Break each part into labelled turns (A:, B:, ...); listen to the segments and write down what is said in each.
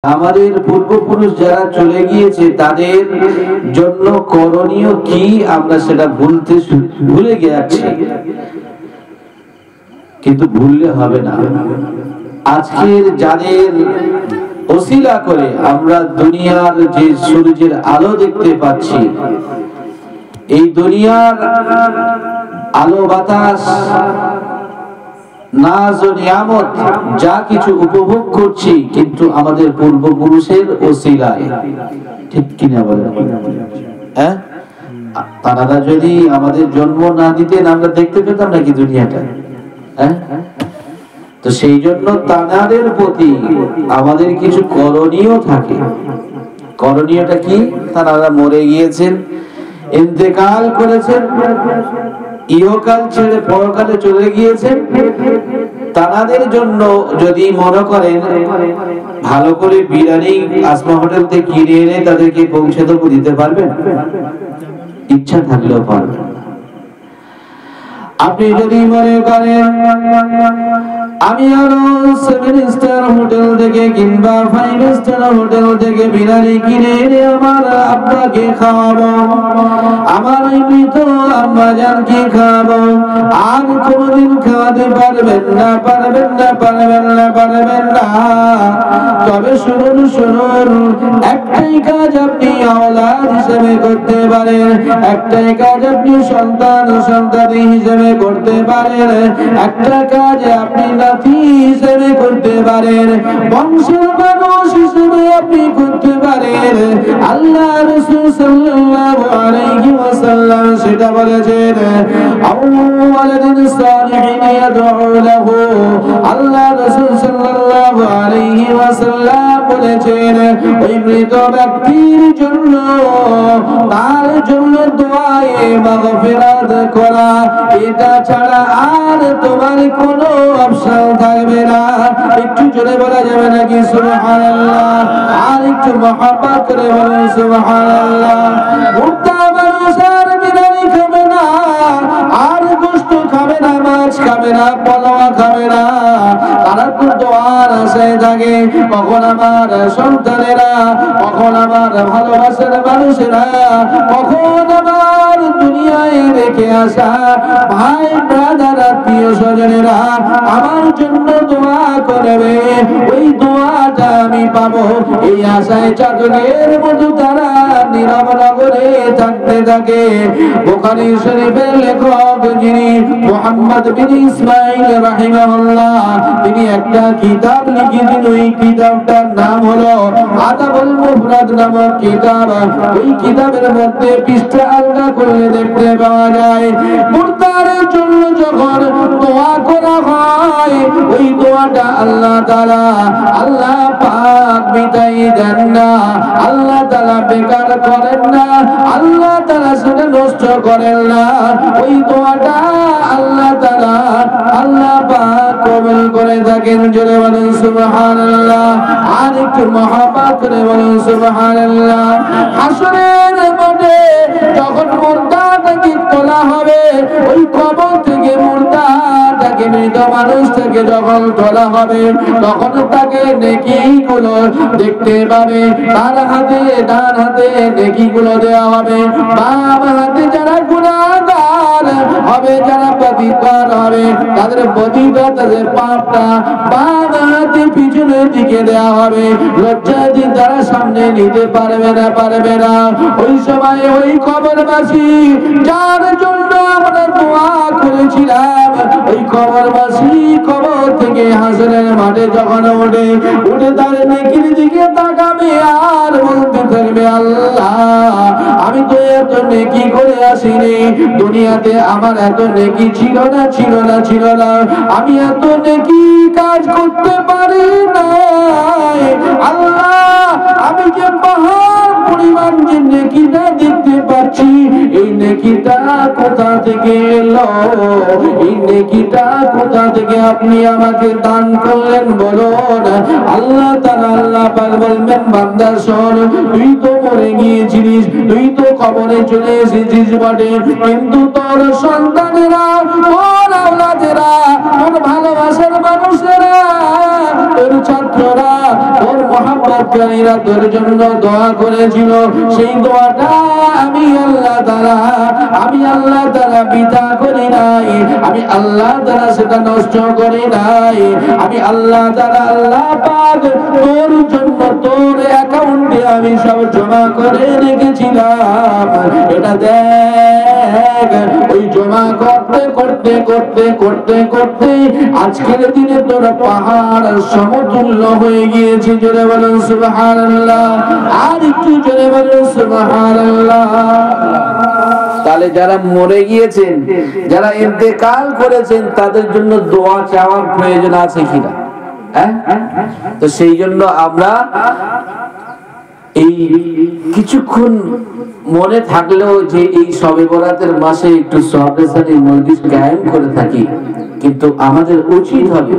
A: আমাদের পূর্বপুরুষ যারা চলে গিয়েছে তাদের জন্য করণীয় কি আমরা সেটা ভুলে গেছি, কিন্তু ভুললে হবে না। আজকের যাদের ওসিলা করে আমরা দুনিয়ার যে সূর্যের আলো দেখতে পাচ্ছি, এই দুনিয়ার আলো বাতাস নাজ ও নিয়ামত যা কিছু উপভোগ করছি, কিন্তু আমাদের পূর্বপুরুষের ওসিলায়। ঠিক কিনা বলেন? হ্যাঁ, তারা যদি আমাদের জন্ম না দিতেন আমরা দেখতে পেতাম নাকি দুনিয়াটা? হ্যাঁ, তো সেই জন্য তাদের প্রতি আমাদের কিছু করণীয় থাকে। করণীয়টা কি? তারা মরে গিয়েছেন, ইন্তেকাল করেছেন, ইহকাল ছেড়ে পরকালে চলে গিয়েছেন। তাদের জন্য যদি মনে করেন ভালো করে বিরিয়ানি আসমা হোটেল থেকে কিনে এনে তাদেরকে পৌঁছে দেবো, দিতে পারবেন? ইচ্ছা থাকলেও পারবেন। আপনি যদি মনে করেন আমি আরো 7 স্টার হোটেল থেকে কিংবা 5 স্টার হোটেল থেকে বিরিয়ানি কিনে এনে আমার আব্বাকে খাওয়াবো, আমার মৃত আম্মা জানকে খাওয়াবো, আর কোনদিন খাওয়াতে পারবেন না, পারবেন না, পারবেন না, পারবেন না। তবে শুনুন শুনুন, একটাই কাজ আপনি আওলাদ হিসেবে করতে পারেন, একটাই কাজ আপনি সন্তান হিসেবে করতে পারেন, একটা কাজ আপনি নাতি হিসেবে করতে পারেন, বংশের মানুষ হিসেবে আপনি করতে পারেন। আল্লাহ রাসূল সাল্লাল্লাহু আলাইহি ওয়াসাল্লাম সেটা বলেছেন, আউওয়ালাদিন সালিহিন ইয়াদউ লাহু। আল্লাহ রাসূল সাল্লাল্লাহু আলাইহি ওয়াসাল্লাম বলেছেন, ওই মৃত ব্যক্তির জন্য তার জন্য দোয়ায়ে মাগফিরাত করা, এটা ছাড়া আর তোমার কোনো অপশন থাকবে না। একটু জোরে বলা যাবে নাকি সুবহানাল্লাহ? আর একটু মহব্বত করে বলুন সুবহানাল্লাহ। মুর্দা মানুষ আর বিরিয়ানি খাবে না, আর গোশত খাবে না, মাছ খাবে না, পোলাও খাবে না। তারা তো দোয়ার আশায় থাকে, কখন আমার সন্তানেরা, কখন আমার ভালোবাসার মানুষেরা, কখন আমার দুনিয়ায় রেখে আসা ভাই ব্রাদার আত্মীয় স্বজনেরা আমার জন্য দোয়া করবে, ওই দোয়াটা আমি পাবো, এই আশায় চাঁদের মতো তারা নীরব নগরে থাকতে থাকে। বুখারী শরীফের লেখক যিনি মুহাম্মদ বিন ইসমাঈল রাহিমাহুল্লাহ, তিনি একটা কিতাব লিখেছেন, ওই কিতাবটার নাম হলো আদাবুল মুফরাদ নামক কিতাব। ওই কিতাবের মধ্যে পৃষ্ঠা আলগা করলে দেখতে পাওয়া যায়, মুর্দারের জন্য যখন দোয়া করা হয়, ওই দোয়াটা আল্লাহ তাআলা, আল্লাহ পাক মিটাই দেন না, আল্লাহ তাআলা বেকার করেন না, আল্লাহ তাআলা সেটা নষ্ট করেন না। ওই দোয়াটা আল্লাহ তাআলা, আল্লাহ পাক কবুল করে থাকেন। জোরে বলুন সুবহানাল্লাহ। আর একটু মহব্বত করে বলুন সুবহানাল্লাহ। হাসরের মাঠে যখন মুর্দাটাকে তোলা হবে, ওই কবর থেকে মুর্দাটাকে, মৃত মানুষটাকে যখন তোলা হবে, তখন তাকে নেকিগুলো দেখতে পাবে। তার হাতে, ডান হাতে নেকিগুলো দেওয়া হবে, বাম হাতে যারা গুনাহগার হবে, যারা পাপীকার হবে, তাদের বদিটা, তাদের পাপটা বাম হাতে পিছনের দিকে দেওয়া হবে। লজ্জায় তারা সামনে নিতে পারবে না, পারবে না। ওই সময় ওই কবরবাসী যার জন্য আমরা দোয়া করেছিলাম, ওই কবরবাসী কবর থেকে হাসরের মাঠে যখন উঠে তার নেকির দিকে তাকাবে আর বলতে থাকবে, আল্লাহ আমি তো এত নেকি করে আসিনি, দুনিয়াতে আমার এত নেকি ছিল না, ছিল না, ছিল না, আমি এত নেকি কাজ করতে পারি না। আল্লাহ আমি যে পাহাড় পরিমাণ যে নেকিটা দেখতে পাচ্ছি, এই নেকি নেকিটা কোথা থেকে এলো, এই নেকিটা কোথা থেকে আপনি আমাকে দান করলেন বলুন। আল্লাহ তাআলা আল্লাহ পাক বলবেন বান্দা শোন, তুই তো মরে গিয়েছিলিস, তুই তো কবরে চলে এসেছিস বটে, কিন্তু তোর সন্তানেরা, তোর আওলাদেরা, তোর ভালোবাসার মানুষেরা, তোর ছাত্ররা, তোর মহব্বতকারীরা তোর জন্য দোয়া করেছিল। সেই দোয়াটা আমি আল্লাহ তাআলা বিদা করি নাই, আমি আল্লাহ তাআলা সেটা নষ্ট করি নাই। আমি আল্লাহ তাআলা আল্লাহ পাক তোর জন্য তোর অ্যাকাউন্টে আমি সব জমা করে রেখেছিলাম। এটা দেখ, ওই জমা করতে করতে করতে করতে করতে আজকের দিনে তোর পাহাড় সমতুল্য হয়ে গিয়েছে। জোরে বলুন সুবহানাল্লাহ, আর একটু জোরে বলুন সুবহানাল্লাহ। তাহলে যারা মরে গিয়েছেন, যারা ইন্তেকাল করেছেন, তাদের জন্য দোয়া চাওয়ার প্রয়োজন আছে কিনা? তো সেই জন্য আমরা এই কিছুক্ষণ মনে থাকলেও যে এই শবে বরাতের মাসে একটু সহবেসানি মজলিস কায়েম করে থাকি, কিন্তু আমাদের উচিত হবে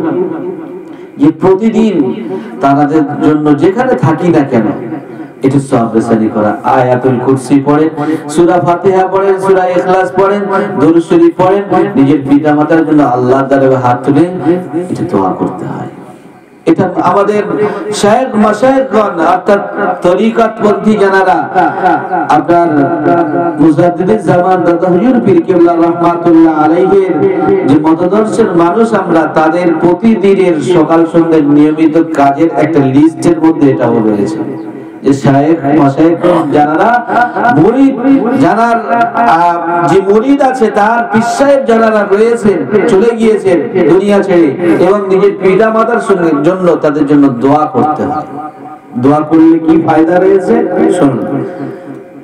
A: যে প্রতিদিন তাদের জন্য যেখানে থাকি না কেন একটু সহবেসানি করা। আয়াতুল কুরসি পড়েন, সূরা ফাতিহা পড়েন, সূরা ইখলাস পড়েন, দরুদ শরীফ পড়েন, নিজের পিতামাতার জন্য আল্লাহর দরবারে হাত তুলে এটা দোয়া করতে হয়। এটা আমাদের শায়েখ মাশায়েখগণ অর্থাৎ তরিকতপন্থী যারা, আপনার মুজাদ্দিদুল জামান দাদা হুজুর পীর কিবলা রাহমাতুল্লাহ আলাইহির যে মতাদর্শের মানুষ আমরা, তাদের প্রতিদিনের সকাল সন্ধ্যা নিয়মিত কাজের একটা লিস্টের মধ্যে এটাও রয়েছে যে শায়েখ মাশায়েখ যারা মুরিদ, যারা যে মুরিদ আছে তার পীর সাহেব যারা রয়েছেন, চলে গিয়েছেন দুনিয়া ছেড়ে, এবং নিজের পিতা মাতার জন্য তাদের জন্য দোয়া করতে হয়। দোয়া করলে কি ফায়দা রয়েছে শুনুন।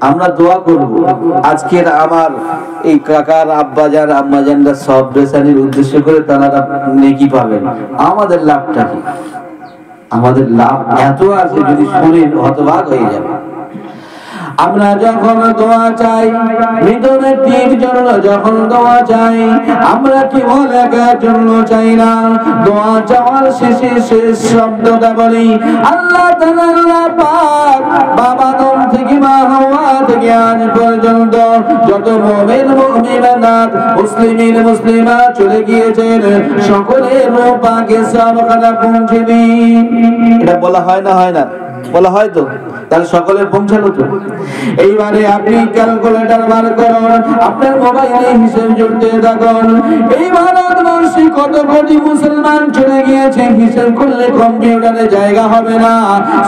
A: আমরা দোয়া করব, আজকের আমার এই কাকার আব্বাজান আম্মাজানরা সব বেসানির উদ্দেশ্য করে তারা নেকি পাবেন। আমাদের লাভটা কি? আমাদের লাভ এত আছে, যদি শুনেন হতবাক হয়ে যাবে। আমরা যখন দোয়া চাই, মৃত ব্যক্তির জন্য যখন দোয়া চাই, আমরা কেবল একার জন্য চাই না। দোয়া চাওয়ার শেষে শেষ শব্দটা বলি আল্লাহ তাআলা আল্লাহ পাক বাবা আদম থেকে মা হাওয়া থেকে আজ পর্যন্ত যত মুমিন মুমিনাত, মুসলিমিন মুসলিমাত চলে গিয়েছেন, সকলের রূহ পাকে সবখানা পৌঁছে দিন। এটা বলা হয় না? হয় না? বলা হয় তো? তাহলে সকলের পৌঁছানো তো। এইবারে আপনি ক্যালকুলেটর বার করুন, আপনার মোবাইলে হিসাব জুড়তে থাকুন। এই ভারতবর্ষে কত কোটি মুসলমান চলে গিয়েছে, হিসাব করলে কম্পিউটারে জায়গা হবে না।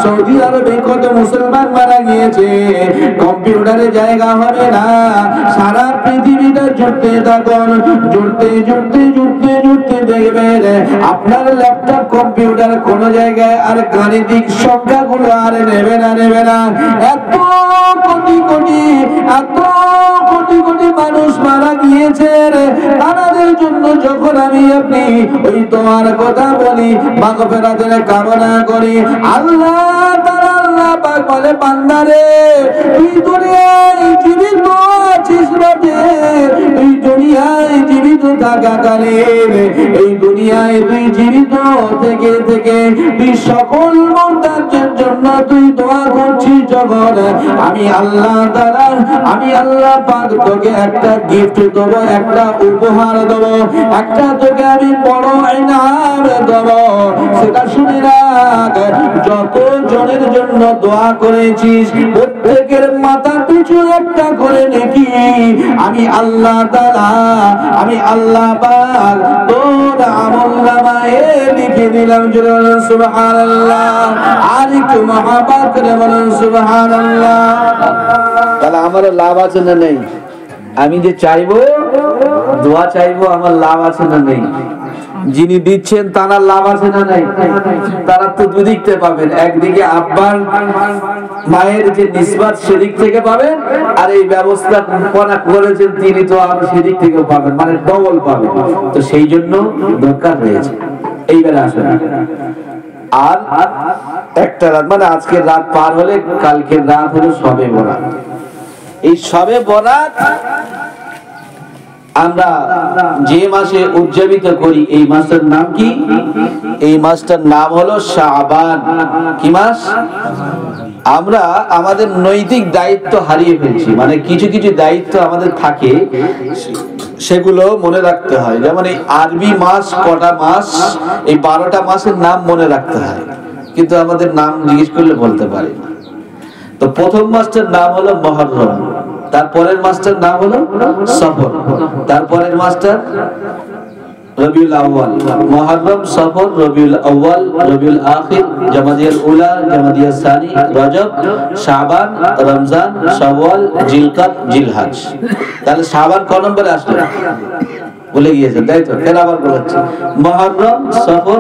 A: সৌদি আরবে কত মুসলমান মারা গিয়েছে, কম্পিউটারে জায়গা হবে না। সারা পৃথিবীটা জুড়তে থাকুন, জুড়তে জুড়তে জুড়তে জুড়তে দেখবেন আপনার ল্যাপটপ কম্পিউটার কোন জায়গায় আর গাণিতিক সংখ্যাগুলো আর নেবে না। এত কোটি কোটি মানুষ মারা গিয়েছে, তাদের জন্য যখন আমি আপনি ওই তোমার কথা বলি, মাগফিরাতের কামনা করি, আল্লাহ তাআলা আল্লাহ পাক বলে বান্দারে তুই দুনিয়ায় জীবিত আছিস বটে, তুই দুনিয়ায় জীবিত থাকাকালীন এই দুনিয়ায় তুই জীবিত থেকে থেকে তুই সকল মুর্দাদের জন্য তুই দোয়া করছিস, যখন আমি আল্লাহ তাআলা আমি আল্লাহ পাক তোকে একটা গিফট দেব, একটা উপহার দেব, একটা তোকে আমি বড় ইনাম দেব। সেটা শুনে রাখ, যত জনের জন্য দোয়া করেছিস প্রত্যেকের মাথা পিছু একটা করে নেকি আমি আল্লাহ তাআলা আমি আল্লাহ পাক তোর আমলনামায় লিখে দিলাম। জোরে বলুন সুবহানাল্লাহ, আর একটু মহব্বত করে বলুন সুবহানাল্লাহ। তাহলে আমার লাভ আছে না নেই? আমি যে চাইবো দোয়া চাইবো, আমার লাভ আছে না নেই? যিনি দিচ্ছেন তারা লাভ আছে না নাই? তারা তো দুদিকতে পাবেন, একদিকে আব্বার মায়ের যে নিসবত সেদিক থেকে পাবেন, আর এই ব্যবস্থা করেছেন তিনি তো আর সেদিক থেকেও পাবেন, মানে ডবল পাবেন। তো সেই জন্য দরকার রয়েছে এইবারে আসেন। আর একটা রাত, মানে আজকের রাত পার হলে কালকের রাত হলো শবে বরাত। এই শবে বরাত আমরা যে মাসে উদযাপিত করি এই মাসের নাম কি? এই মাসটার নাম হলো শাবান। কি মাস? আমরা আমাদের নৈতিক দায়িত্ব হারিয়ে ফেলছি, মানে কিছু কিছু দায়িত্ব আমাদের থাকে, সেগুলো মনে রাখতে হয়। যেমন এই আরবি মাস কটা মাস, এই 12টা মাসের নাম মনে রাখতে হয়, কিন্তু আমাদের নাম জিজ্ঞেস করলে বলতে পারি না। তো প্রথম মাসটার নাম হলো মুহররম, তারপরের মাসটার নাম হলো সফর, তারপরের মাসটা রবিউল আউয়াল। মুহররম, সফর, রবিউল আউয়াল, রবিউল আখির, জামাদিয়াল উলা, জামাদিয়াল সানি, রজব, শাবান, রমজান, শাওয়াল, জিলকাদ, জিলহজ। তাহলে শাবান ক নম্বরে আসলো? ভুলে গিয়েছেন তাই তো? কেন আবার বলছি? মুহররম, সফর,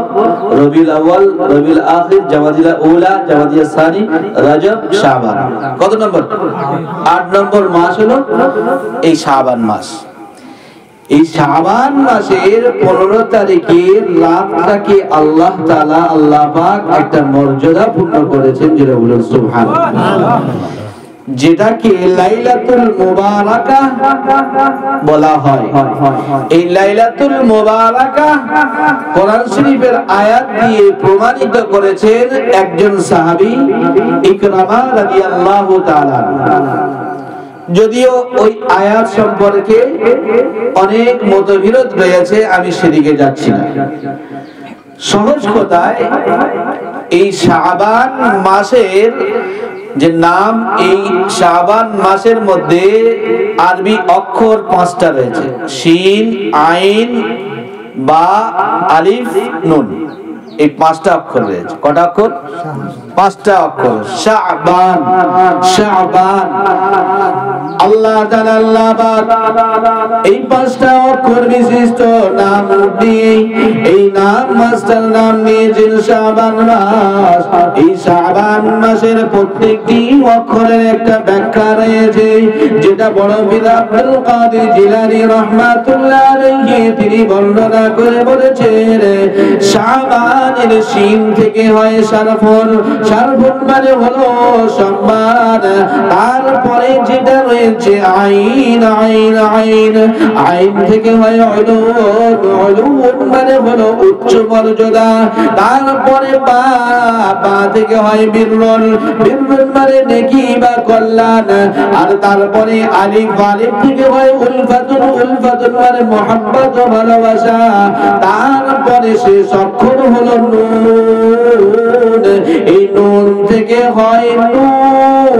A: রবিউল আউয়াল, রবিউল আখির, জামাদিয়াল উলা, জামাদিয়াল সানি, রজব, শাবান। কত নম্বর? 8 নম্বর মাস হলো এই শাবান মাস। এই শাবান মাসের 15 তারিখের রাতটাকে আল্লাহ তাআলা, আল্লাহ পাক একটা মর্যাদা পূর্ণ করেছেন, যেটা বলেন সুবহানাল্লাহ, যেটাকে লাইলাতুল মুবারাকা বলা হয়। এই লাইলাতুল মুবারাকা কোরআন শরীফের আয়াত দিয়ে প্রমাণিত করেছেন একজন সাহাবী ইকরামা রাদিয়াল্লাহু তাআলা। যদিও ওই আয়াত সম্পর্কে অনেক মতবিরোধ রয়েছে, আমি সেদিকে যাচ্ছি না। সহজ কথায় এই শাবান মাসের যে নাম, এই শাবান মাসের মধ্যে আরবি অক্ষর 5টা রয়েছে, শিন, আইন, বা, আলিফ, নুন। এই 5টা অক্ষর রয়েছে। কটা অক্ষর? 5টা অক্ষর। শাবান, শাবান। আল্লাহ তাআলা, আল্লাহ পাক এই 5টা অক্ষর বিশিষ্ট নাম দিয়ে এই নাম মাসটার নাম দিয়েছেন শাবান মাস। এই শাবান মাসের প্রত্যেকটি অক্ষরের একটা ব্যাখ্যা রয়েছে, যেটা বড় পীর আব্দুল কাদের জিলানী রাহমাতুল্লাহ আলাইহি তিনি বর্ণনা করে বলেছেন, শাবানের শিন থেকে হয় শারফুন। শারফুন মানে হলো সম্মান। তারপরে যেটা রয়েছে আইন, আইন, আইন, আইন থেকে হয় উলুন। উলুন মানে হলো উচ্চ মর্যাদা। তারপরে বা, বা থেকে হয় বিররুন। বিররুন মানে নেকি বা কল্যাণ। আর তারপরে আলিফ, আলিফ থেকে হয় উলফাতুন। উলফাতুন মানে মহব্বত ও ভালোবাসা। তারপরে শেষ অক্ষর হলো নুন। এই নুন থেকে হয় নূর।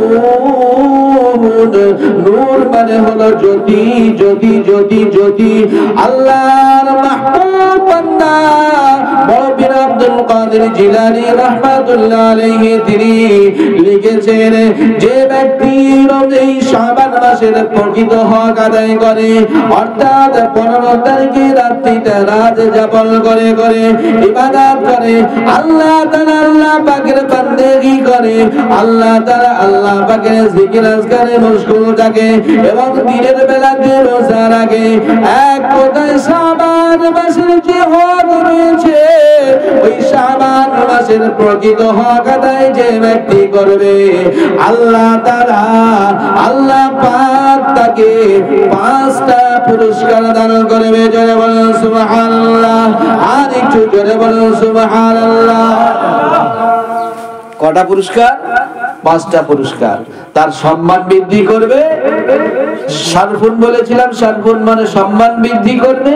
A: নূর মানে হলো জ্যোতি, জ্যোতি, জ্যোতি, জ্যোতি। আল্লাহর মাহবুব বান্দা বড় পীর আব্দুল কাদের জিলানী রাহমাতুল্লাহ আলাইহি তিনি লিখেছেন, যে ব্যক্তি এই শাবান মাসের প্রকৃত হক আদায় করে, অর্থাৎ 15 তারিখে রাত্রিটা রাত যাপন করে করে ইবাদত করে, আল্লাহ তাআলা আল্লাহ পাকের বান্দেগি করে, আল্লাহ তাআলা আল্লাহ পাকের জিকির আজকারে মশগুল থাকে এবং দিনের বেলাতে রোজা রাখে, এক কথায় শাবান মাসের যে হক রয়েছে, ওই শাবান মাসের প্রকৃত হক আদায় যে ব্যক্তি করবে, আল্লাহ তাআলা, আল্লাহ পাক তাকে 5টা পুরস্কার দান করবে। জোরে বলুন সুবহানাল্লাহ। আর একটু জোরে বলুন সুবহানাল্লাহ। কটা পুরস্কার? 5টা পুরস্কার। তার সম্মান বৃদ্ধি করবে। শারফুন বলেছিলাম, শারফুন মানে সম্মান বৃদ্ধি করবে।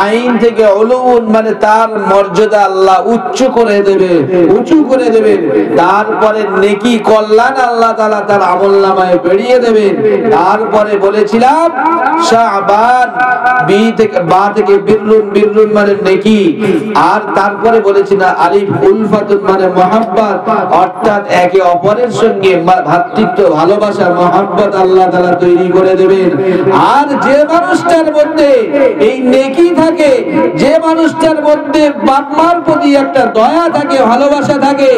A: আইন থেকে উলুন মানে তার মর্যাদা আল্লাহ উচ্চ করে দেবে, উঁচু করে দেবে। তারপরে নেকি কল্যাণ আল্লাহ তাআলা তার আমলনামায় বেরিয়ে দেবেন। তারপরে বলেছিলাম শাবান, বি থেকে বা থেকে বিররুন, বিররুন মানে নেকি। আর তারপরে বলেছিলাম আলিফ, উলফাতুন মানে মহব্বত, অর্থাৎ একে অপরের সঙ্গে ভ্রাতৃত্ব, ভালোবাসা, মহব্বত আল্লাহ তাআলা তৈরি করে দেবেন। আর যে মানুষটার মধ্যে এই নেকি থাকে, যে মানুষটার মধ্যে বাপ মার প্রতি একটা দয়া থাকে, ভালোবাসা থাকে,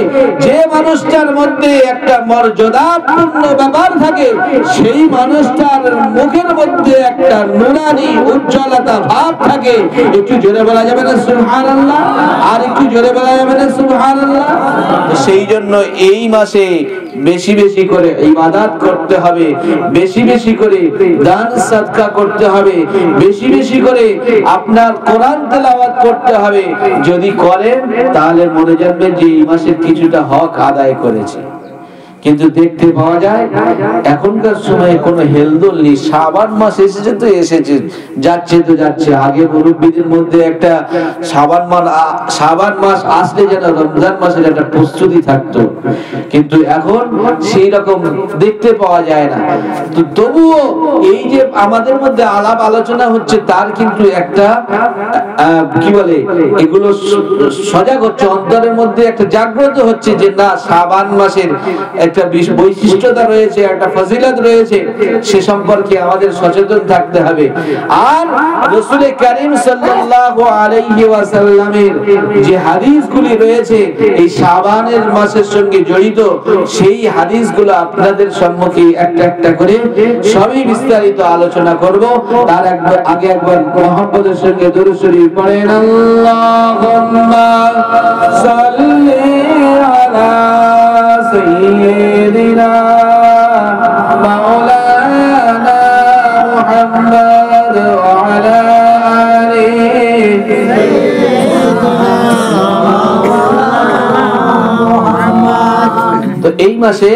A: যে মানুষটার মধ্যে একটা মর্যাদাপূর্ণ ব্যাপার থাকে, সেই মানুষটার মুখের মধ্যে একটা নুরানি উজ্জ্বলতা ভাব থাকে। একটু জোরে বলা যাবে না সুবহানাল্লাহ? আর একটু জোরে বলা যাবে না সুবহানাল্লাহ? সেই জন্য এই মাসে বেশি বেশি করে ইবাদত করতে হবে, বেশি বেশি করে দান সদকা করতে হবে, বেশি বেশি করে আপনার কোরআন তেলাওয়াত করতে হবে। যদি করেন তাহলে মনে জানবেন যে এই মাসের কিছুটা হক আদায় করেছে। কিন্তু দেখতে পাওয়া যায় এখনকার সময়ে কোনো হেলদোল নেই। শাবান মাস এসেছে তো এসেছে, যাচ্ছে তো যাচ্ছে। আগে মুরব্বীদের মধ্যে একটা শাবান মাস আসলে যেন রমজান মাসের একটা প্রস্তুতি থাকতো, কিন্তু এখন সেই রকম দেখতে পাওয়া যায় না। তো তবুও এই যে আমাদের মধ্যে আলাপ আলোচনা হচ্ছে, তার কিন্তু একটা কি বলে, এগুলো সজাগ হচ্ছে, অন্তরের মধ্যে একটা জাগ্রত হচ্ছে যে না, শাবান মাসের একটা বৈশিষ্ট্যতা রয়েছে, একটা ফজিলত রয়েছে, সে সম্পর্কে আমাদের সচেতন থাকতে হবে। আর রাসূল কারীম সাল্লাল্লাহু আলাইহি ওয়াসাল্লামের যে হাদিসগুলি রয়েছে এই শাবানের মাসের সঙ্গে জড়িত, সেই হাদিসগুলো আপনাদের সম্মুখে একটা একটা করে সবই বিস্তারিত আলোচনা করব। তার আগে একবার মুহাম্মদের সঙ্গে দরুদ শরীফ পড়েন। আল্লাহুম্মা সাল্লি আলা سيدنا مولانا محمد وعلى آله তো এই মাসে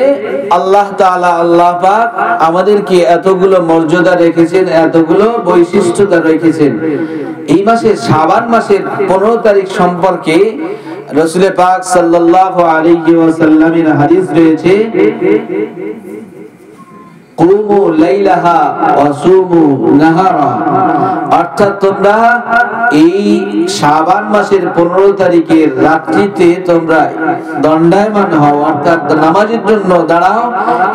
A: আল্লাহ তাআলা, আল্লাহ পাক আমাদেরকে এতগুলো মর্যাদা রেখেছেন, এতগুলো বৈশিষ্ট্যতা রেখেছেন। এই মাসে শাবান মাসের 15 তারিখ সম্পর্কে রাসূল পাক সাল্লাল্লাহু আলাইহি ওয়াসাল্লামের হাদিস রয়েছে, কুমু লাইলাহা ওয়া সুমু নাহারা, অর্থাৎ তোমরা এই শাবান মাসের 15 তারিখের রাত্রিতে তোমরা দণ্ডায়মান হও, অর্থাৎ নামাজের জন্য দাঁড়াও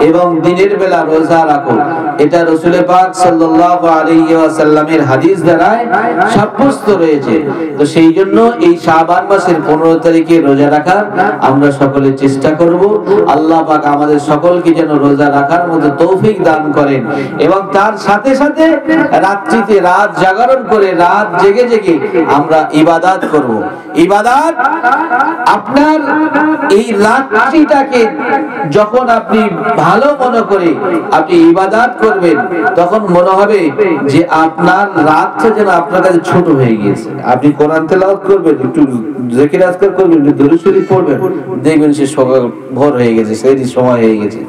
A: এবং দিনের বেলা রোজা রাখো। এটা রাসূল পাক সাল্লাল্লাহু আলাইহি ওয়াসাল্লামের হাদিস দ্বারা সাব্যস্ত রয়েছে। তো সেই জন্য এই শাবান মাসের 15 তারিখে রোজা রাখার আমরা সকলে চেষ্টা করব। আল্লাহ পাক আমাদের সকলকে যেন রোজা রাখার মতো তৌফিক দান করেন, এবং তার সাথে সাথে রাত্রিতে রাত জাগরণ করে রাত জেগে জেগে আমরা ইবাদত করব। ইবাদত আপনার এই রাত্রিটাকে যখন আপনি ভালো মনে করে আপনি ইবাদত করবেন, তখন মনে হবে যে আপনার রাতটা যেন আপনার কাছে ছোট হয়ে গিয়েছে। আপনি কোরআন তেলাওয়াত করবেন, একটু জিকির আজকার করবেন, একটু দরুদ শরীফ পড়বেন, দেখবেন সে সকাল ভোর হয়ে গেছে, সেই সময় হয়ে গেছে।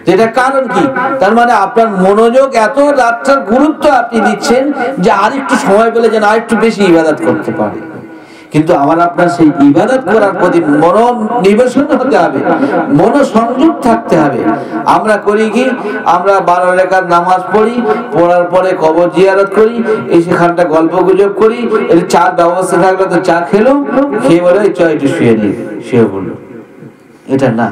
A: যেটা কারণ কি? তার মানে আপনার মনোযোগ এত, রাতটার গুরুত্ব আপনি দিচ্ছেন যে আরেকটু সময় পেলে যেন আরেকটু বেশি ইবাদত করতে পারে। কিন্তু আমার আপনার সেই ইবাদত করার প্রতি মনোনিবেশন হতে হবে, মনোসংযোগ থাকতে হবে। আমরা করি কি, আমরা 12 রাকাত নামাজ পড়ি, পড়ার পরে কবর জিয়ারত করি, এই সেখানটা গল্প গুজব করি, এর চা ব্যবস্থা থাকলে তো চা খেলো, খেয়ে বলে একটু শুয়ে নিই, শুয়ে পড়লো। এটা না।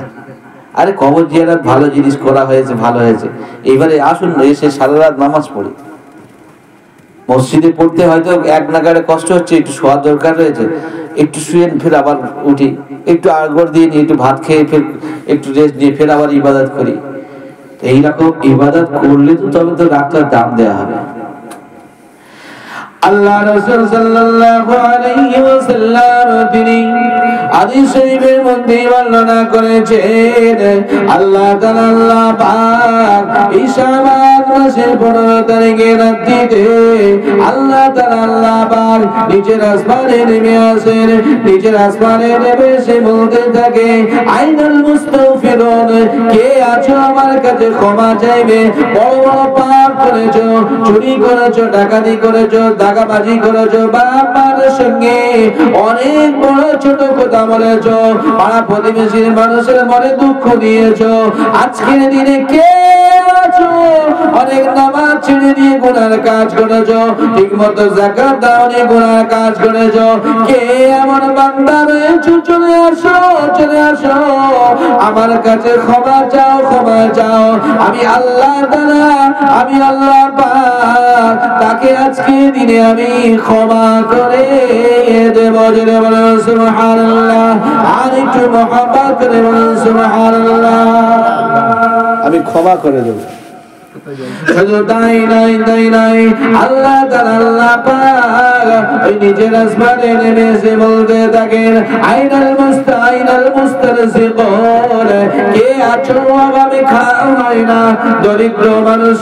A: আরে কবর জিয়ারত ভালো জিনিস করা হয়েছে, ভালো হয়েছে, এবারে আসুন এসে সারা রাত নামাজ পড়ি। মসজিদে পড়তে হয়তো এক নাগাড়ে কষ্ট হচ্ছে, একটু শোয়ার দরকার রয়েছে, একটু শুয়ে ফের আবার উঠি, একটু আগর দিয়ে নিয়ে একটু ভাত খেয়ে ফের একটু রেস্ট নিয়ে ফের আবার ইবাদত করি। এইরকম ইবাদত করলে তো তবে তো রাতটার দাম দেওয়া হবে। আল্লাহ রাসূল সাল্লাল্লাহু আলাইহি ওয়াসাল্লাম তিনি হাদিস শরীফের মধ্যে বর্ণনা করেছেন, আল্লাহ তাআলা আল্লাহ পাক এই শাবান মাসের 15 তারিখের রাত্রিতে আল্লাহ তাআলা আল্লাহ পাক নিচের আসমানে নেমে আসেন। নিচের আসমানে নেমে এসে বলতে থাকে, আইনাল মুস্তাগফিরুন, কে আছো আমার কাছে ক্ষমা চাইবে? বড় বড় পাপ করেছো, চুরি করেছো, ডাকাতি করেছো, দাগাবাজি করেছো, বাপ মায়ের সঙ্গে অনেক বড় ছোট কথা বলেছো, পাড়া প্রতিবেশীর মানুষের মনে দুঃখ দিয়েছো। আজকের দিনে কে আছো অনেক নামাজ ছেড়ে দিয়ে গুনার কাজ করেছো, ঠিক মতো যাকাত দাওনি, গুনার কাজ করেছো? কে এমন বান্দা রয়েছো? চলে আসো, চলে আসো, আমার কাছে ক্ষমা চাও, ক্ষমা চাও। আমি আল্লাহ তাআলা, আমি আল্লাহ পাক তাকে আজকে দিনে আমি ক্ষমা করে দেব। জোরে বলেন সুবহানাল্লাহ। আর একটু মুহাব্বত করে বলেন সুবহানাল্লাহ। আমি ক্ষমা করে দেব। শুধু তাই নয় আল্লাহ তাআলা আল্লাহ পাক ওই নিজের আসমানে নেমে এসে বলতে থাকেন আইনাল মুস্তারজিকুন, কে আছো আমি খাওয়াই না, দরিদ্র মানুষ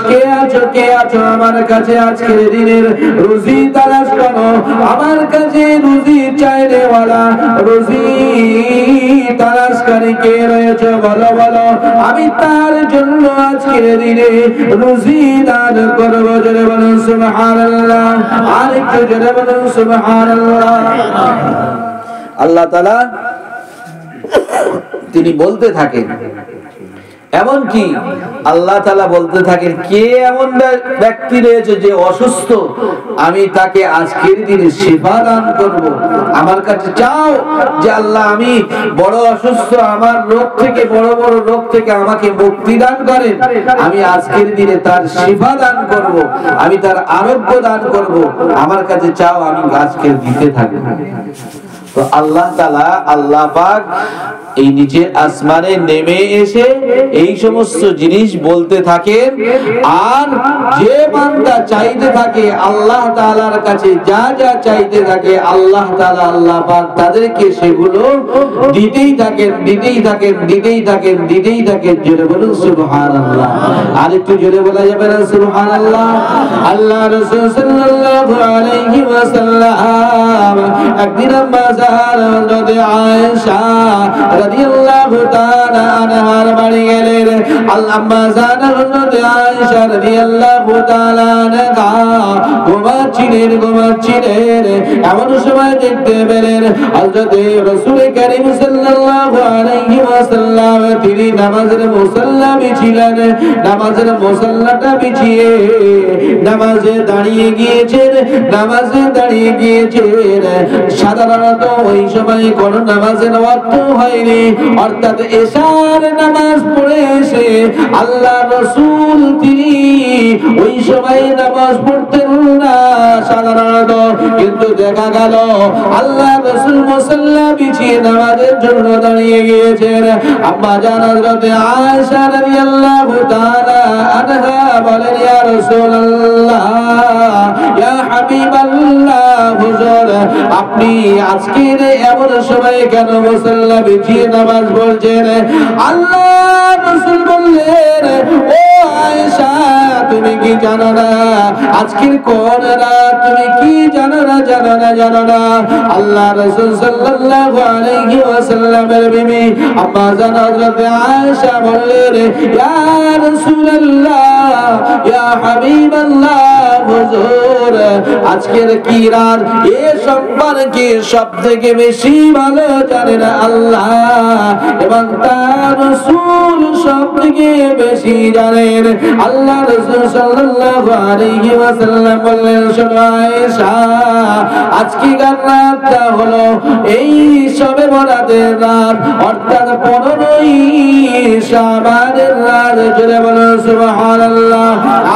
A: কে আছো আমার কাছে আজকের দিনের রুজি তালাশ করো, আমার কাছে রুজি চাইনেওয়ালা রুজি তালাশকারী কে রয়েছে বলো আমি তার জন্য আজকের দিনে রুজি দান করব। জোরে বলুন সুবহানাল্লাহ, আর একটু জোরে বলুন সুবহানাল্লাহ। আল্লাহ তাআলা তিনি বলতে থাকেন, এমন কি আল্লাহ তাআলা বলতে থাকেন কে এমন ব্যক্তি রয়েছে যে অসুস্থ, আমি তাকে আজকের দিনে শিফা দান করব। আমার কাছে চাও যে আল্লাহ আমি বড় অসুস্থ, আমার রোগ থেকে বড় রোগ থেকে আমাকে মুক্তি দান করেন, আমি আজকের দিনে তার শিফা দান করব, আমি তার আরোগ্য দান করব, আমার কাছে চাও, আমি আজকে দিতে থাকব। তো আল্লাহ তাআলা আল্লাহ পাক এই নিচে আসমানে নেমে এসে এই সমস্ত জিনিস বলতে থাকেন, আর যে বান্দা চাইতে থাকে আল্লাহ তাআলার কাছে যা চাইতে থাকে আল্লাহ তাআলা আল্লাহ পাক তাদেরকে সেগুলো দিতেই থাকেন। জোরে বলুন সুবহানাল্লাহ, আর একটু জোরে বলা যাবে না সুবহানাল্লাহ। আল্লাহ রাসূল সাল্লাল্লাহু আলাইহি ওয়াসাল্লাম একদিন হযরত আয়েশা রাদিয়াল্লাহু তাআলা আনহার বাড়ি গেলেন। আম্মা জান হযরত আয়েশা রাদিয়াল্লাহু তাআলা আনহা ঘুমাচ্ছিলেন। এমন সময় দেখতে পেলেন হযরত রাসূল কারীম সাল্লাল্লাহু আলাইহি ওয়াসাল্লাম তিনি নামাজের মুসাল্লা বিছিলেন, নামাজের মুসাল্লাটা বিছিয়ে নামাজে দাঁড়িয়ে গিয়েছেন। সাধারণত ওই সময় কোন নামাজের ওয়াক্ত হয়নি, অর্থাৎ এশার নামাজ পড়ে এসে আল্লাহ রাসূল তিনি ওই সময় নামাজ পড়তেন না সাধারণত, কিন্তু দেখা গেল আল্লাহ রাসূল মুসাল্লা বিছিয়ে নামাজের জন্য দাঁড়িয়ে গিয়েছেন। আম্মা জান হযরত আয়েশা রাদিয়াল্লাহু তাআলা আনহা বলেন, ইয়া রাসূলুল্লাহ, ইয়া হাবিবাল্লাহ, হুজুর আপনি আজকের এমন সময় কেন মুসাল্লা বিছিয়ে নামাজ পড়ছেন? আল্লাহ রাসূল বললেন, ও আয়েশা তুমি কি জানো না আজকের কোন রাত? তুমি কি জানো না? আল্লাহ রাসূল সাল্লাল্লাহু আলাইহি ওয়াসাল্লামের বিবি আম্মা জান হযরত আয়েশা বললেন, ইয়া রাসূলুল্লাহ, ইয়া হাবিবাল্লাহ, হুজুর আজকের কি রাত এ সম্পর্কে সবথেকে বেশি ভালো জানেন আল্লাহ এবং তার রাসূল সবথেকে বেশি জানেন। আল্লাহ রাসূল সাল্লাল্লাহু আলাইহি ওয়াসাল্লাম বললেন, শোনো আয়েশা, আজকের রাতটা হলো এই শবে বরাতের রাত, অর্থাৎ 15ই শাবানের রাত। জোরে বলুন সুবহানাল্লাহ,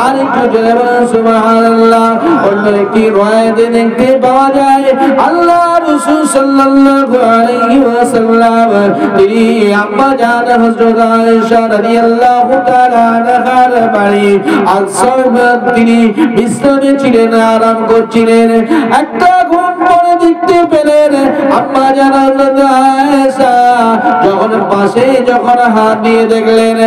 A: আর একটু জোরে বলুন সুবহানাল্লাহ। অন্য একটি riwayate দেখতে পাওয়া যায় আল্লাহ রাসূল সাল্লাল্লাহু আলাইহি ওয়াসাল্লাম তিনি আম্মা জান হযরত আয়েশা রাদিয়াল্লাহু তাআলা আনহার বাড়ি আল-সাওবাত তিনি বিশ্রামে ছিলেন, আরাম করছিলেন। একটা ঘুম পড়ে দেখতে পেলেন আম্মা জান হযরত আয়েশা যখন পাশে হাত দিয়ে দেখলেন,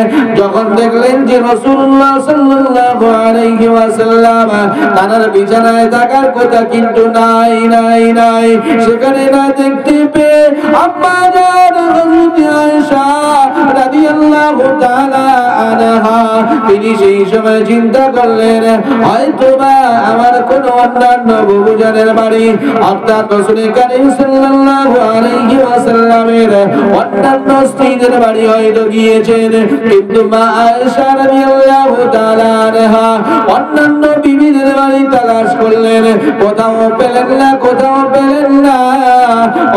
A: যখন দেখলেন যে রাসূলুল্লাহ সাল্লাল্লাহু আলাইহি ওয়াসাল্লাম তার বিছানায় থাকার কথা কিন্তু নাই। সেখানে না দেখতে পেয়ে আম্মা জান হযরত আয়েশা রাদিয়াল্লাহু তাআলা আনহা তিনি সেই সময় চিন্তা করলেন, হয়তোবা আমার কোন অন্যান্য বুবুজানের বাড়ি অর্থাৎ রাসূল কারীম সাল্লাল্লাহু আলাইহি ওয়াসাল্লামের অন্যান্য স্ত্রীদের বাড়ি হয়তো গিয়েছেন, কিন্তু মা আয়েশা রাদিয়াল্লাহু তাআলা আনহা অন্যান্য বিবিদের বাড়ি তালাশ করলেন, কোথাও পেলেন না।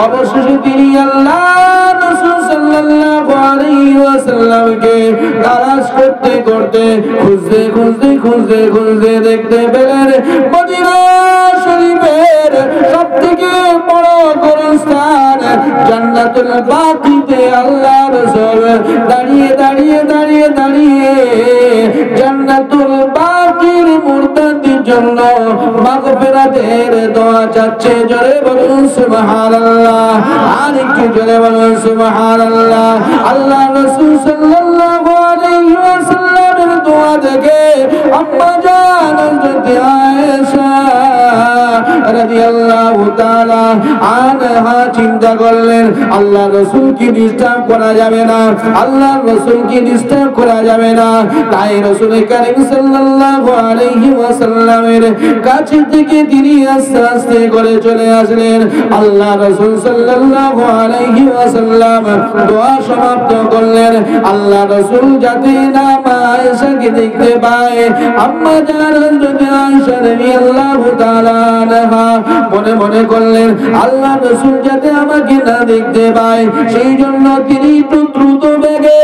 A: অবশেষে তিনি আল্লাহ রাসূল সাল্লাল্লাহু আলাইহি ওয়াসাল্লামকে তালাশ করতে খুঁজতে দেখতে পেলেন মদিনা শরীফের সবথেকে বড় গোরস্থান জান্নাতুল বাকিতে আল্লাহ রাসূল দাঁড়িয়ে জান্নাতুল জন্য মাগফিরাতের দোয়া চাচ্ছে। জোরে বলুন সুবহানাল্লাহ, আর একটু জোরে বলুন সুবহানাল্লাহ। আল্লাহ রাসূল সাল্লাল্লাহু আলাইহি ওয়াসাল্লামের দোয়া দেখে আম্মা জান হযরত আয়েশা রাদিয়াল্লাহু তাআলা আনহা চিন্তা করলেন, আল্লাহ রাসূলকে ডিস্টার্ব করা যাবে না, আল্লাহ রাসূলকে ডিস্টার্ব করা যাবে না। তাই রাসূল কারীম সাল্লাল্লাহু আলাইহি ওয়াসাল্লামের কাছে থেকে তিনি আস্তে আস্তে করে চলে আসলেন। আল্লাহ রাসূল সাল্লাল্লাহু আলাইহি ওয়াসাল্লাম দোয়া সমাপ্ত করলেন। আল্লাহ রাসূল যাতে না মা আয়েশাকে দেখতে পায়, আম্মা জান হযরত আয়েশা রাদিয়াল্লাহু তাআলা আনহা মনে মনে করলেন, আল্লাহ রাসূল যাতে আমাকে না দেখতে পায়, সেই জন্য তিনি একটু দ্রুত বেগে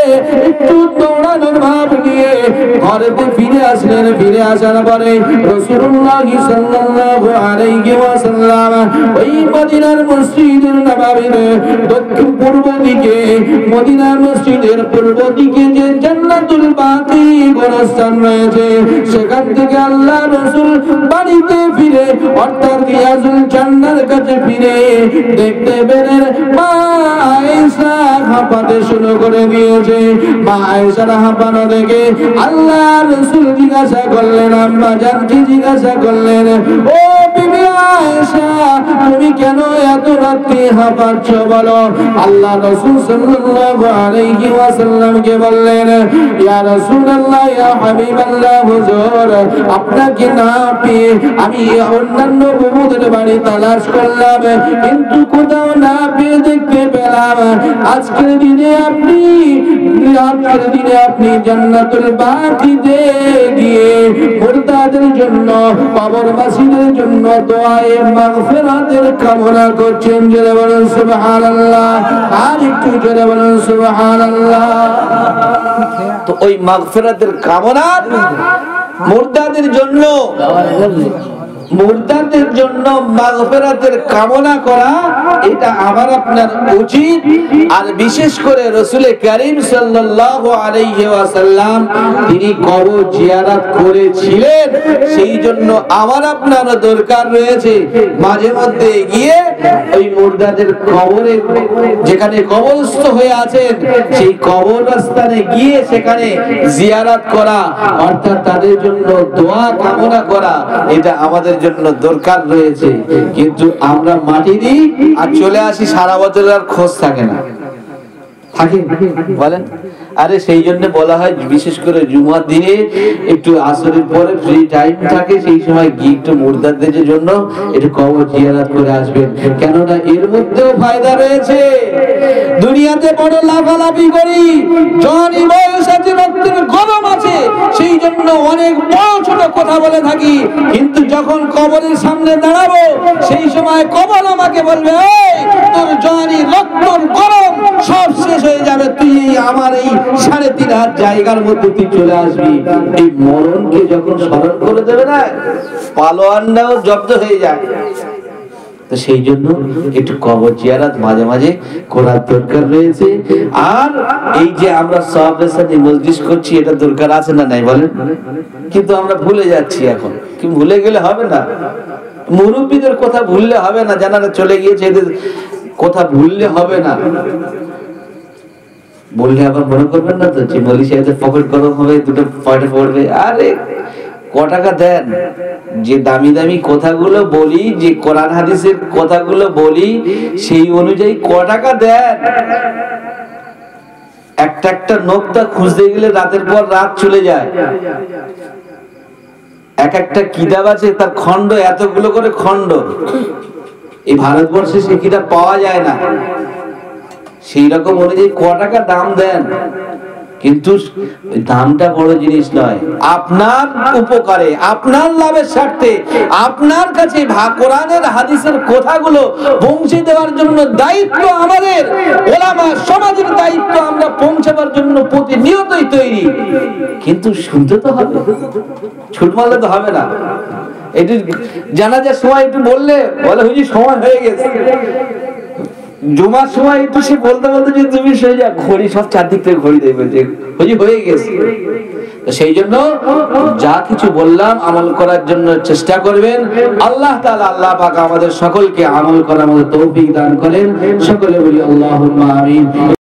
A: একটু দৌড়ানোর ভাব নিয়ে ঘরেতে ফিরে আসলেন। ফিরে আসার পরে রাসূলুল্লাহ সাল্লাল্লাহু আলাইহি ওয়াসাল্লাম ওই মদিনার মসজিদের নববীর দক্ষিণ পূর্ব দিকে, মদিনার মসজিদের পূর্ব দিকে যে জান্নাতুল বাকি গোরস্থান রয়েছে, সেখান থেকে আল্লাহ রাসূল বাড়িতে ফিরে অর্থাৎ রিয়াজুল জান্নার কাছে ফিরে দেখতে পেলেন মা আয়েশা হাঁপাতে শুরু করে দিয়েছে। মা আয়েশার হাঁপানো দেখে আল্লাহ রাসূল জিজ্ঞাসা করলেন, আম্মা জানকে জিজ্ঞাসা করলেন, ও বিবি আয়েশা তুমি কেন এত রাতে হাঁপাচ্ছ বলো? আল্লাহ রাসূল সাল্লাল্লাহু আলাইহি ওয়াসাল্লামকে বললেন, ইয়া রাসূলুল্লাহ, ইয়া হাবিবাল্লাহ, হুজুর আপনাকে না পেয়ে আমি অন্যান্য বহুদের বাড়ি তালাশ করলাম, কিন্তু কোথাও না পেয়ে দেখতে পেলাম আজকের দিনে আপনি জান্নাতুল বাকিতে গিয়ে মুরতাদের জন্য, কবরবাসীদের জন্য দোয়ায়ে মাগফিরাতের কামনা করছেন। জোরে বলুন সুবহানাল্লাহ, আর একটু জোরে বলুন সুবহানাল্লাহ। তো ওই মাগফিরাতের কামনা মুরতাদের জন্য, মুরতাদের জন্য মাগফিরাতের কামনা করা এটা আমার আপনার উচিত। আর বিশেষ করে রাসূল কারীম সাল্লাল্লাহু আলাইহি ওয়াসাল্লাম তিনি কবর জিয়ারত করেছিলেন, সেই জন্য আমার আপনার দরকার রয়েছে মাঝে মধ্যে গিয়ে ওই মুরতাদের কবরে, যেখানে কবরস্থ হয়ে আছেন সেই কবরস্থানে গিয়ে সেখানে জিয়ারত করা, অর্থাৎ তাদের জন্য দোয়া কামনা করা, এটা আমাদের জন্য দরকার রয়েছে। কিন্তু আমরা মাটি দিই আর চলে আসি, সারা বছর আর খোঁজ থাকে না, থাকে বলেন? আরে সেই জন্য বলা হয় বিশেষ করে জুমার দিনে একটু আসরের পরে ফ্রি টাইম থাকে, সেই সময় গিয়ে একটু মুরতাদের জন্য একটু কবর জিয়ারত করে আসবেন, কেননা এর মধ্যেও ফায়দা রয়েছে। দুনিয়াতে বড় লাফালাফি করি, জনি বয়স আছে, রক্তের গরম আছে, সেই জন্য অনেক বড় ছোট কথা বলে থাকি, কিন্তু যখন কবরের সামনে দাঁড়াবো সেই সময় কবর আমাকে বলবে, এই তোর জনি রক্তর গরম সব শেষ হয়ে যাবে, তুই আমার এই 3.5 হাত জায়গার মধ্যে তুই চলে আসবি। এই মরণকে যখন স্মরণ করে দেবে না, পালোয়ানটাও জব্দ হয়ে যায়। তো সেই জন্য একটু কবর জিয়ারত মাঝে মাঝে করার দরকার রয়েছে। আর এই যে আমরা সাহাবের সাথে মজলিস করছি, এটা দরকার আছে না নাই বলেন? কিন্তু আমরা ভুলে যাচ্ছি এখন। কি ভুলে গেলে হবে না, মুরব্বীদের কথা ভুললে হবে না, যারা চলে গিয়েছে এদের কথা ভুললে হবে না। বললে আবার মনে করবেন না তো যে মৌলী সাহেবের পকেট গরম হবে, দুটো পয়সা পড়বে। আরে ক টাকা দেন, যে দামি দামি কথাগুলো বলি, যে কোরআন হাদিসের কথাগুলো বলি, সেই অনুযায়ী ক টাকা দেন। একটা একটা নোকতা খুঁজতে গেলে রাতের পর রাত চলে যায়। এক একটা কিতাব আছে, তার খণ্ড এতগুলো করে খণ্ড, এই ভারতবর্ষে সেই কিতাব পাওয়া যায় না। সেই রকম অনুযায়ী ক টাকা দাম দেন, কিন্তু দামটা বড় জিনিস নয়। আপনার উপকারে, আপনার লাভের স্বার্থে, আপনার কাছে কোরআনের হাদিসের কথাগুলো পৌঁছে দেওয়ার জন্য দায়িত্ব আমাদের, ওলামা সমাজের দায়িত্ব, আমরা পৌঁছাবার জন্য প্রতিনিয়তই তৈরি। কিন্তু শুনতে তো হবে, ছুট মারলে তো হবে না। একটু জানাজার সময় একটু বললে বলে হুজুর সময় হয়ে গেছে,
B: জুমার সময় একটু সে বলতে বলতে যদি তুমি সরে যা, ঘড়ি সব চারদিক থেকে ঘড়ি দেখবে যে হয়ে গেছে। সেই জন্য যা কিছু বললাম আমল করার জন্য চেষ্টা করবেন। আল্লাহ তাআলা, আল্লাহ পাক আমাদের সকলকে আমল করার মতো তৌফিক দান করেন। সকলে বলি আল্লাহুম্মা আমিন।